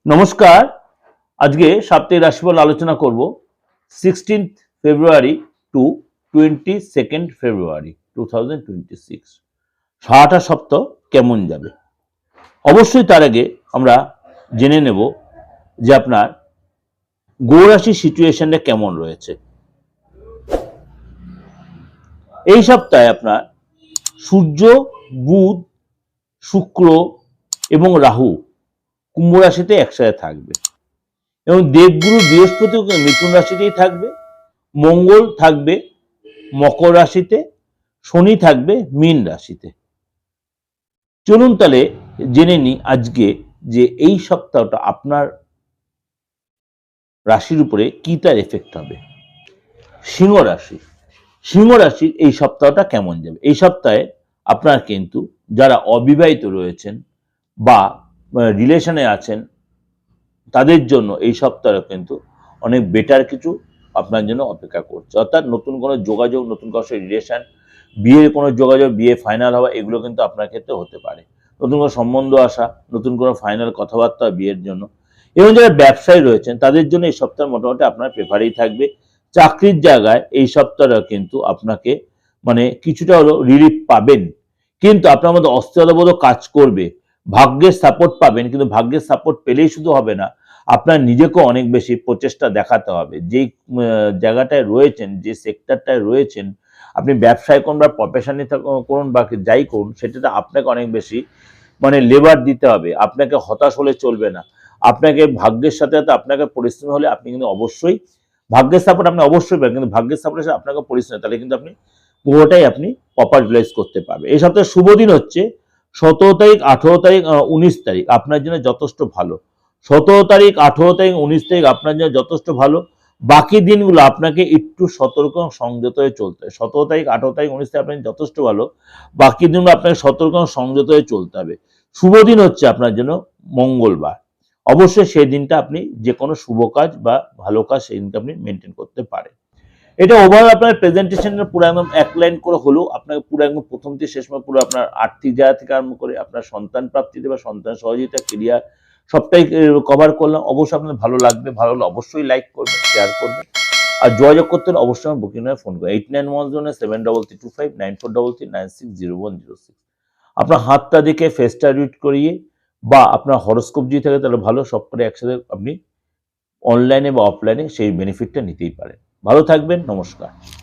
নমস্কার। আজকে সাপ্তাহিক রাশিফল আলোচনা করব 16th ফেব্রুয়ারি টু 22nd ফেব্রুয়ারি 2026। সারাটা সপ্তাহ কেমন যাবে। অবশ্যই তার আগে আমরা জেনে নেব যে আপনার গ্রহ রাশির সিচুয়েশনটা কেমন রয়েছে। এই সপ্তাহে আপনার সূর্য, বুধ, শুক্র এবং রাহু কুম্ভ রাশিতে একসাথে থাকবে এবং দেবগুরু বৃহস্পতি মিথুন রাশিতেই থাকবে, মঙ্গল থাকবে মকর রাশিতে, শনি থাকবে মীন রাশিতে। চলুন তাহলে জেনে নিই আজকে যে এই সপ্তাহটা আপনার রাশির উপরে কি তার এফেক্ট হবে। সিংহ রাশি, সিংহ রাশির এই সপ্তাহটা কেমন যাবে। এই সপ্তাহে আপনার কিন্তু যারা অবিবাহিত রয়েছেন বা রিলেশনে আছেন তাদের জন্য এই সপ্তাহে কিন্তু অনেক বেটার কিছু আপনার জন্য অপেক্ষা করছে। অর্থাৎ নতুন কোনো যোগাযোগ, নতুন কোনো রিলেশন, বিয়ের কোনো যোগাযোগ, বিয়ে ফাইনাল হওয়া, এগুলো কিন্তু আপনার ক্ষেত্রে হতে পারে। নতুন কোনো সম্বন্ধ আসা, নতুন কোনো ফাইনাল কথাবার্তা বিয়ের জন্য। এবং যারা ব্যবসায়ী রয়েছেন তাদের জন্য এই সপ্তাহ মোটামুটি আপনার প্রেফারেই থাকবে। চাকরির জায়গায় এই সপ্তাহটা কিন্তু আপনাকে কিছুটা হলেও রিলিফ পাবেন, কিন্তু আপনার মধ্যে অস্থিরতাবোধও কাজ করবে। ভাগ্যের সাপোর্ট পাবেন, কিন্তু ভাগ্যের সাপোর্ট পেলেই শুধু হবে না, আপনার নিজেকেও অনেক বেশি প্রচেষ্টা দেখাতে হবে। যেই জায়গাটায় রয়েছেন, যে সেক্টরটায় রয়েছেন, আপনি ব্যবসায় করুন বা প্রফেশনে করুন বা যাই করুন, সেটাতে আপনাকে অনেক বেশি লেবার দিতে হবে। আপনাকে হতাশ হলে চলবে না। আপনাকে ভাগ্যের সাথে সাথে আপনাকে পরিশ্রম হলে আপনি কিন্তু অবশ্যই ভাগ্যের সাপোর্ট আপনি অবশ্যই পাবেন, কিন্তু ভাগ্যের সাপোর্টের সাথে আপনাকে পরিশ্রম, তাহলে কিন্তু আপনি পুরোটাই আপনি প্রপার ইউটিলাইজ করতে পারবেন। এই সপ্তাহে শুভ দিন হচ্ছে 17 তারিখ, 18 তারিখ, 19 তারিখ আপনার জন্য যথেষ্ট ভালো। 17 তারিখ, 18 তারিখ, 19 তারিখ আপনার জন্য যথেষ্ট ভালো। বাকি দিনগুলো আপনাকে একটু সতর্ক সংযত হয়ে চলতে হবে। 17 তারিখ, 18 তারিখ, 19 তারিখ আপনার যথেষ্ট ভালো। বাকি দিনগুলো আপনাকে সতর্ক সংযত হয়ে চলতে হবে। শুভ দিন হচ্ছে আপনার জন্য মঙ্গলবার। অবশ্যই সেই দিনটা আপনি যে কোনো শুভ কাজ বা ভালো কাজ সেই দিনটা আপনি মেনটেন করতে পারেন। এটা ওভারঅল আপনার প্রেজেন্টেশনের পুরো একদম এক লাইন করে হলেও আপনাকে পুরো একদম প্রথম থেকে শেষ পুরো আপনার আর্থিক জায়গা থেকে আরম্ভ করে আপনার সন্তান প্রাপ্তিতে বা সন্তান সহযোগিতা, কেরিয়ার সবটাই কভার করলাম। অবশ্যই আপনার ভালো লাগবে, ভালো হলে অবশ্যই লাইক করবেন, শেয়ার করবেন। আর যোগাযোগ করতে হলে অবশ্যই আমার বুকিং হয়ে ফোন করবেন 891073259433960106। আপনার হাতটা দেখে ফেসটা রিড করিয়ে বা আপনার হরোস্কোপ যদি থাকে তাহলে ভালো, সব করে একসাথে আপনি অনলাইনে বা অফলাইনে সেই বেনিফিটটা নিতেই পারেন। ভালো থাকবেন, নমস্কার।